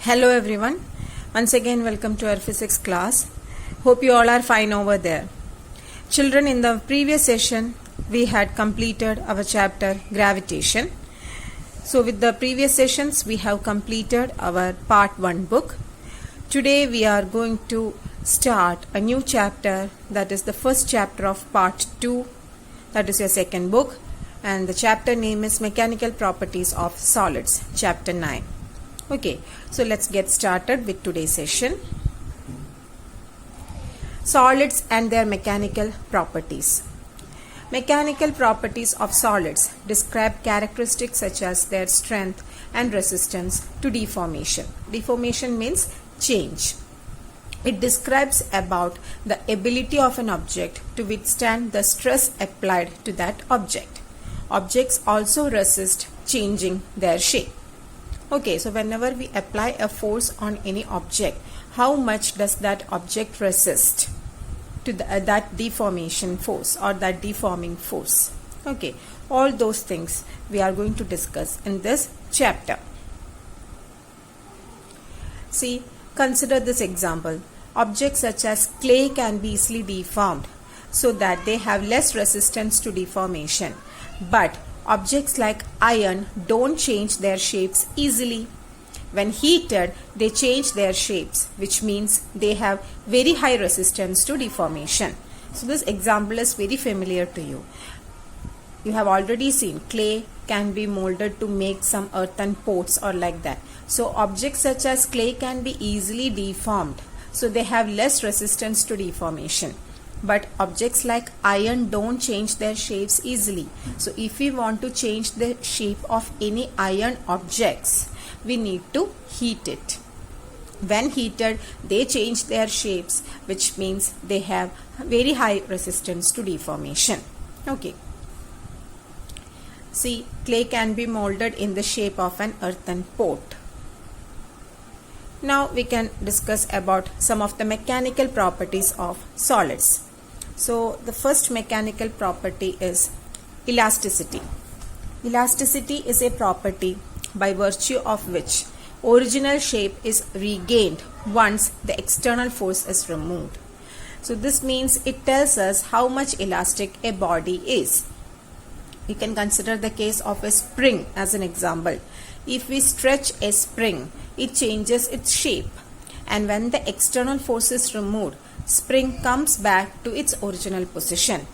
Hello everyone, once again welcome to our physics class. Hope you all are fine over there. Children, in the previous session we had completed our chapter gravitation. So with the previous sessions we have completed our part 1 book. Today we are going to start a new chapter, that is the first chapter of part 2, that is your second book, and the chapter name is Mechanical Properties of Solids, chapter 9. Okay, so let's get started with today's session. Solids and their mechanical properties. Mechanical properties of solids describe characteristics such as their strength and resistance to deformation. Deformation means change. It describes about the ability of an object to withstand the stress applied to that object. Objects also resist changing their shape. Okay, so whenever we apply a force on any object, how much does that object resist to that deformation force or that deforming force? Okay, all those things we are going to discuss in this chapter. See, consider this example. Objects such as clay can be easily deformed so that they have less resistance to deformation. But objects like iron don't change their shapes easily. When heated, they change their shapes, which means they have very high resistance to deformation. So this example is very familiar to you. You have already seen clay can be molded to make some earthen pots or like that. So objects such as clay can be easily deformed. So they have less resistance to deformation. But objects like iron don't change their shapes easily. So if we want to change the shape of any iron objects, we need to heat it. When heated, they change their shapes, which means they have very high resistance to deformation. Okay. See, clay can be molded in the shape of an earthen pot. Now we can discuss about some of the mechanical properties of solids. So the first mechanical property is elasticity. Elasticity is a property by virtue of which original shape is regained once the external force is removed. So this means it tells us how much elastic a body is. You can consider the case of a spring as an example. If we stretch a spring, it changes its shape, and when the external force is removed, spring comes back to its original position.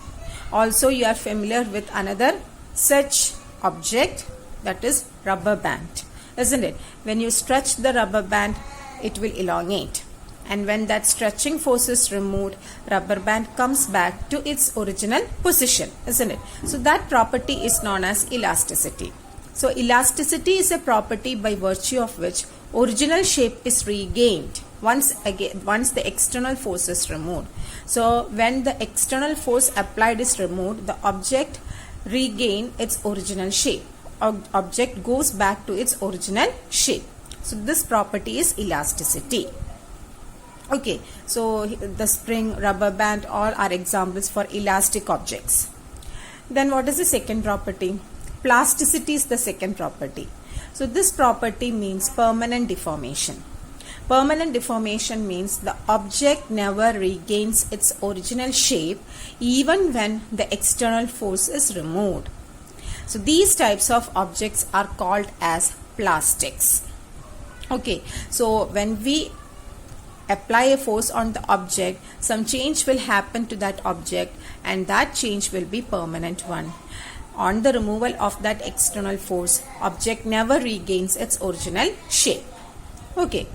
Also, you are familiar with another such object, that is rubber band, isn't it? When you stretch the rubber band, it will elongate, and when that stretching force is removed, rubber band comes back to its original position, isn't it? So that property is known as elasticity. So elasticity is a property by virtue of which original shape is regained once the external force is removed. So when the external force applied is removed, the object regains its original shape. Object goes back to its original shape. So this property is elasticity. Okay, so the spring, rubber band, all are examples for elastic objects. Then what is the second property? Plasticity is the second property. So this property means permanent deformation. Permanent deformation means the object never regains its original shape even when the external force is removed. So these types of objects are called as plastics. Okay, so when we apply a force on the object, some change will happen to that object, and that change will be permanent one. On the removal of that external force, object never regains its original shape. Okay.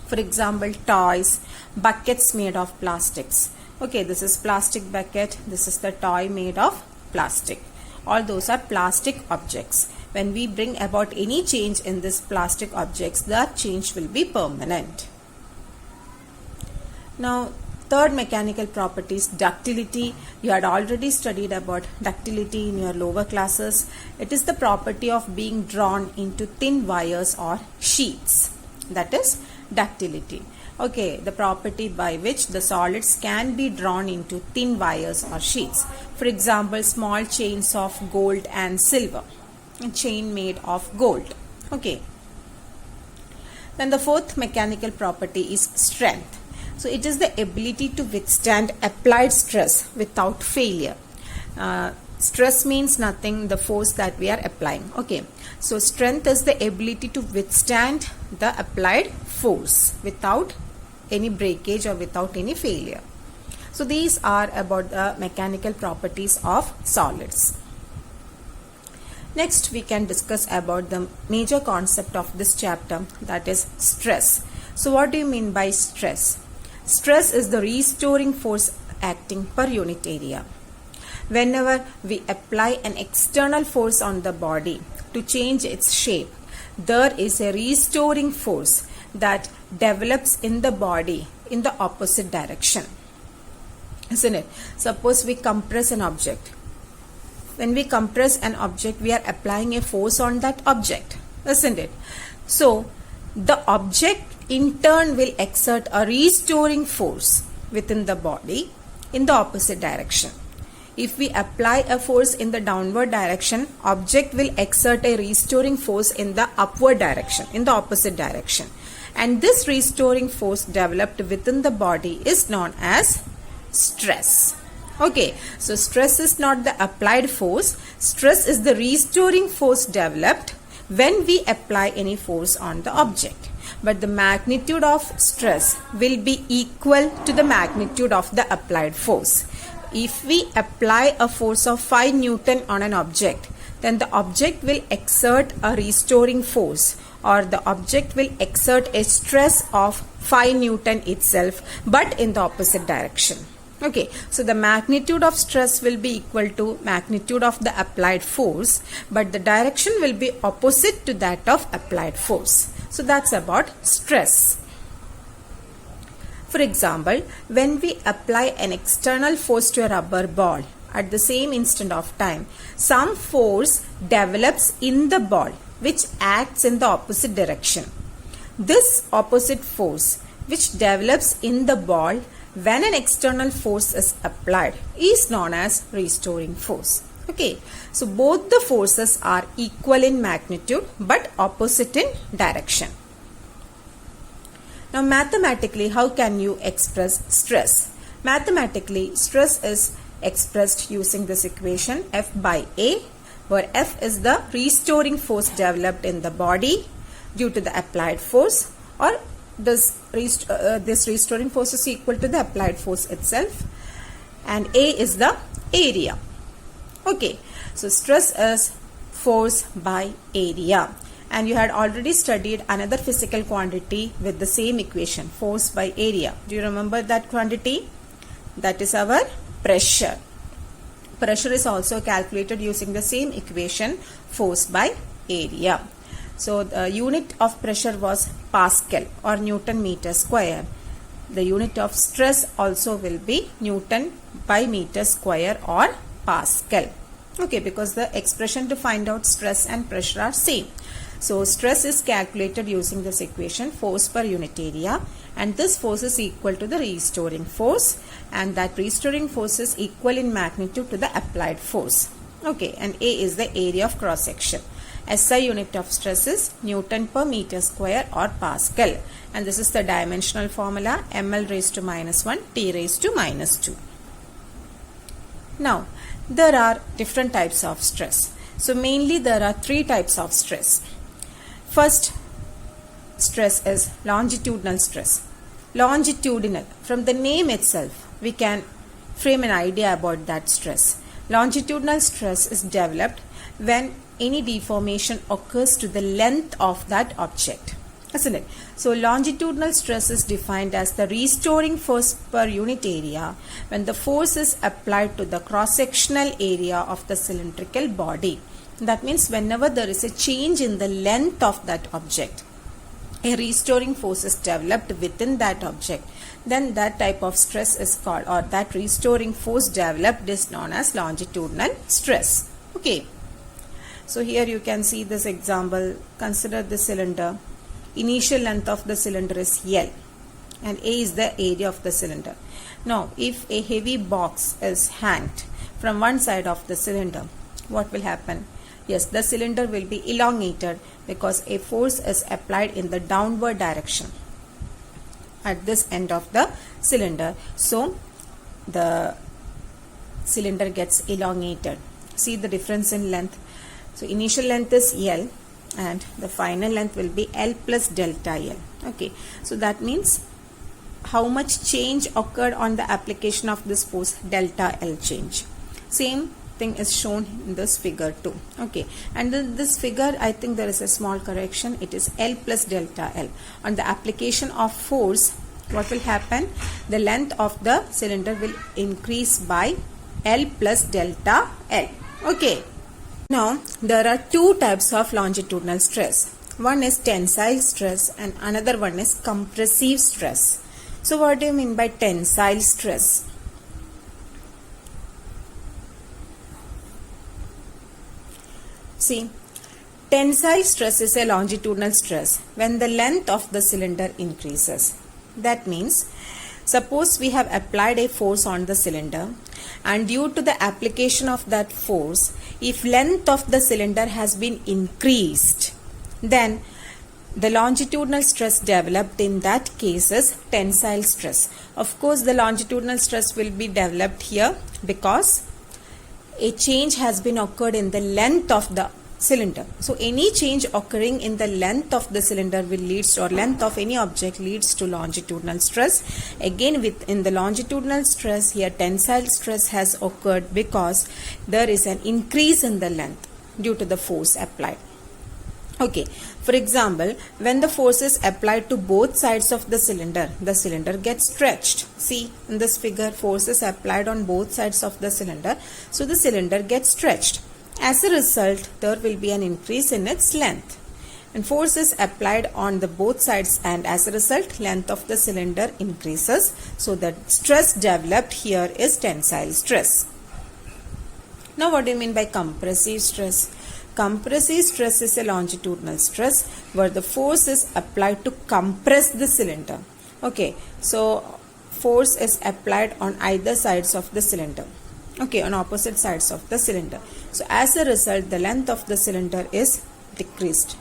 For example, toys, buckets made of plastics. Okay, this is plastic bucket. This is the toy made of plastic. All those are plastic objects. When we bring about any change in this plastic objects, that change will be permanent. Now, third mechanical property is ductility. You had already studied about ductility in your lower classes. It is the property of being drawn into thin wires or sheets. That is ductility. Okay, the property by which the solids can be drawn into thin wires or sheets. For example, small chains of gold and silver. A chain made of gold. Okay. Then the fourth mechanical property is strength. So it is the ability to withstand applied stress without failure. Stress means nothing, the force that we are applying. Okay, so strength is the ability to withstand the applied force without any breakage or without any failure. So these are about the mechanical properties of solids. Next we can discuss about the major concept of this chapter, that is stress. So what do you mean by stress? Stress is the restoring force acting per unit area. Whenever we apply an external force on the body to change its shape, there is a restoring force that develops in the body in the opposite direction. Isn't it? Suppose we compress an object. When we compress an object, we are applying a force on that object. Isn't it? So, the object in turn will exert a restoring force within the body in the opposite direction. If we apply a force in the downward direction, object will exert a restoring force in the upward direction, in the opposite direction. And this restoring force developed within the body is known as stress. Okay, so stress is not the applied force. Stress is the restoring force developed when we apply any force on the object. But the magnitude of stress will be equal to the magnitude of the applied force. If we apply a force of 5 Newton on an object, then the object will exert a restoring force, or the object will exert a stress of 5 Newton itself, but in the opposite direction. Okay, so the magnitude of stress will be equal to magnitude of the applied force, but the direction will be opposite to that of applied force. So that's about stress. For example, when we apply an external force to a rubber ball at the same instant of time, some force develops in the ball which acts in the opposite direction. This opposite force which develops in the ball when an external force is applied is known as restoring force. Okay, so both the forces are equal in magnitude but opposite in direction. Now mathematically, how can you express stress? Mathematically, stress is expressed using this equation F by A, where F is the restoring force developed in the body due to the applied force, or this restoring force is equal to the applied force itself, and A is the area. Okay, so stress is force by area. And you had already studied another physical quantity with the same equation, force by area. Do you remember that quantity? That is our pressure. Pressure is also calculated using the same equation, force by area. So the unit of pressure was Pascal or Newton meter square. The unit of stress also will be Newton by meter square or Pascal. Okay, because the expression to find out stress and pressure are same. So stress is calculated using this equation, force per unit area, and this force is equal to the restoring force, and that restoring force is equal in magnitude to the applied force. Okay, and A is the area of cross section. SI unit of stress is Newton per meter square or Pascal, and this is the dimensional formula, ml raised to minus 1 T raised to minus 2. Now there are different types of stress. So mainly there are 3 types of stress. First stress is longitudinal stress. Longitudinal, from the name itself we can frame an idea about that stress. Longitudinal stress is developed when any deformation occurs to the length of that object, isn't it? So longitudinal stress is defined as the restoring force per unit area when the force is applied to the cross-sectional area of the cylindrical body. That means whenever there is a change in the length of that object, a restoring force is developed within that object, then that type of stress is called, or that restoring force developed is known as longitudinal stress. Okay, so here you can see this example. Consider the cylinder. Initial length of the cylinder is L, and A is the area of the cylinder. Now if a heavy box is hanged from one side of the cylinder, what will happen? Yes, the cylinder will be elongated because a force is applied in the downward direction at this end of the cylinder. So the cylinder gets elongated. See the difference in length. So initial length is L and the final length will be L plus delta L. Okay, so that means how much change occurred on the application of this force, delta L change. Same thing is shown in this figure too. Okay, and this figure, I think there is a small correction. It is L plus delta L. On the application of force, what will happen? The length of the cylinder will increase by L plus delta L. Okay. Now, there are two types of longitudinal stress. One is tensile stress and another one is compressive stress. So, what do you mean by tensile stress? See, tensile stress is a longitudinal stress when the length of the cylinder increases. That means, suppose we have applied a force on the cylinder, and due to the application of that force, if length of the cylinder has been increased, then the longitudinal stress developed in that case is tensile stress. Of course, the longitudinal stress will be developed here because a change has been occurred in the length of the cylinder. So any change occurring in the length of the cylinder will leads to, or length of any object leads to longitudinal stress. Again, within the longitudinal stress, here tensile stress has occurred because there is an increase in the length due to the force applied. Okay, for example, when the force is applied to both sides of the cylinder gets stretched. See, in this figure, force is applied on both sides of the cylinder, so the cylinder gets stretched. As a result, there will be an increase in its length. And force is applied on the both sides, and as a result, length of the cylinder increases. So the stress developed here is tensile stress. Now, what do you mean by compressive stress? Compressive stress is a longitudinal stress where the force is applied to compress the cylinder. Okay, so force is applied on either sides of the cylinder. Okay, on opposite sides of the cylinder. So as a result, the length of the cylinder is decreased.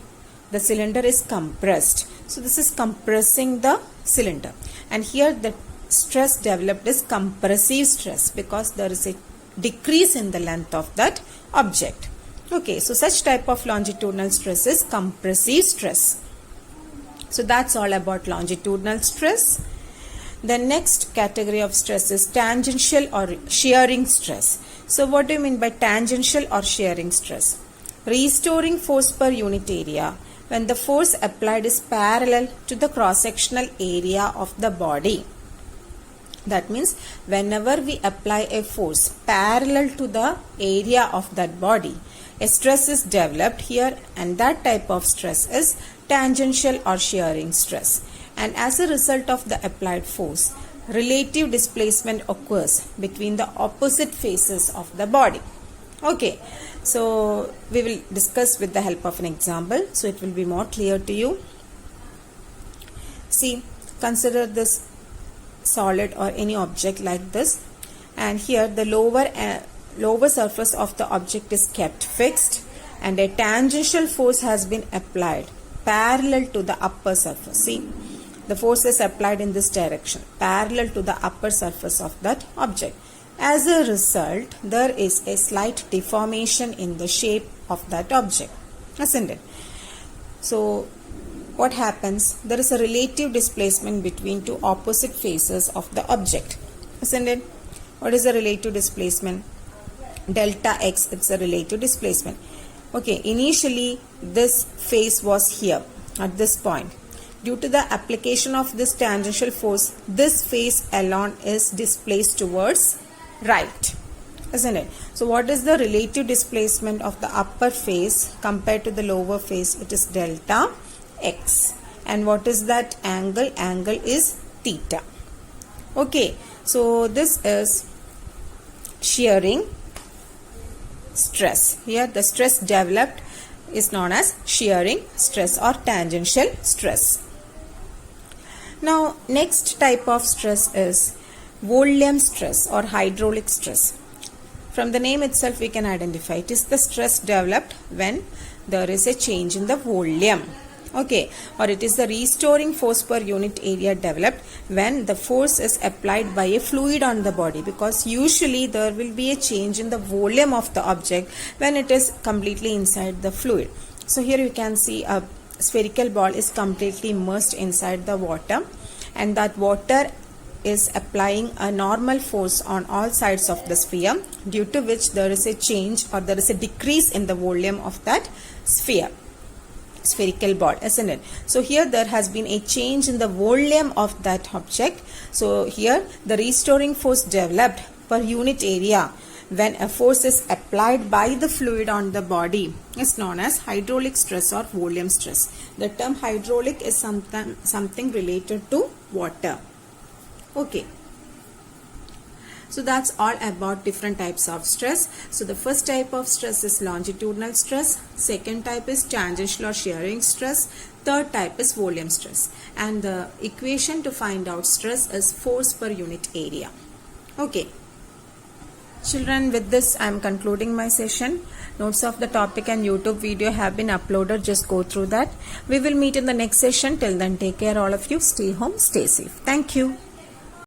The cylinder is compressed. So this is compressing the cylinder. And here the stress developed is compressive stress because there is a decrease in the length of that object. Okay, so such type of longitudinal stress is compressive stress. So that's all about longitudinal stress. The next category of stress is tangential or shearing stress. So what do you mean by tangential or shearing stress? Restoring force per unit area when the force applied is parallel to the cross-sectional area of the body. That means whenever we apply a force parallel to the area of that body, a stress is developed here, and that type of stress is tangential or shearing stress. And as a result of the applied force, relative displacement occurs between the opposite faces of the body. Okay, so we will discuss with the help of an example, so it will be more clear to you. See, consider this solid or any object like this, and here the lower surface of the object is kept fixed, and a tangential force has been applied parallel to the upper surface. See, the force is applied in this direction, parallel to the upper surface of that object. As a result, there is a slight deformation in the shape of that object, isn't it? So, what happens? There is a relative displacement between two opposite faces of the object, isn't it? What is the relative displacement? Delta x, it's a relative displacement. Okay, initially this face was here at this point. Due to the application of this tangential force, this face alone is displaced towards right, isn't it? So what is the relative displacement of the upper face compared to the lower face? It is delta x. And what is that angle? Angle is theta. Okay, so this is shearing stress. Here the stress developed is known as shearing stress or tangential stress. Now next type of stress is volume stress or hydraulic stress. From the name itself we can identify it is the stress developed when there is a change in the volume. Okay, or it is the restoring force per unit area developed when the force is applied by a fluid on the body, because usually there will be a change in the volume of the object when it is completely inside the fluid. So here you can see a spherical ball is completely immersed inside the water, and that water is applying a normal force on all sides of the sphere, due to which there is a change or there is a decrease in the volume of that spherical ball, isn't it? So here there has been a change in the volume of that object. So here the restoring force developed per unit area when a force is applied by the fluid on the body is known as hydraulic stress or volume stress. The term hydraulic is something related to water. Okay. So that's all about different types of stress. So the first type of stress is longitudinal stress, second type is tangential or shearing stress, third type is volume stress, and the equation to find out stress is force per unit area. Okay. Children, with this I am concluding my session. Notes of the topic and YouTube video have been uploaded. Just go through that. We will meet in the next session. Till then, take care all of you. Stay home, stay safe. Thank you.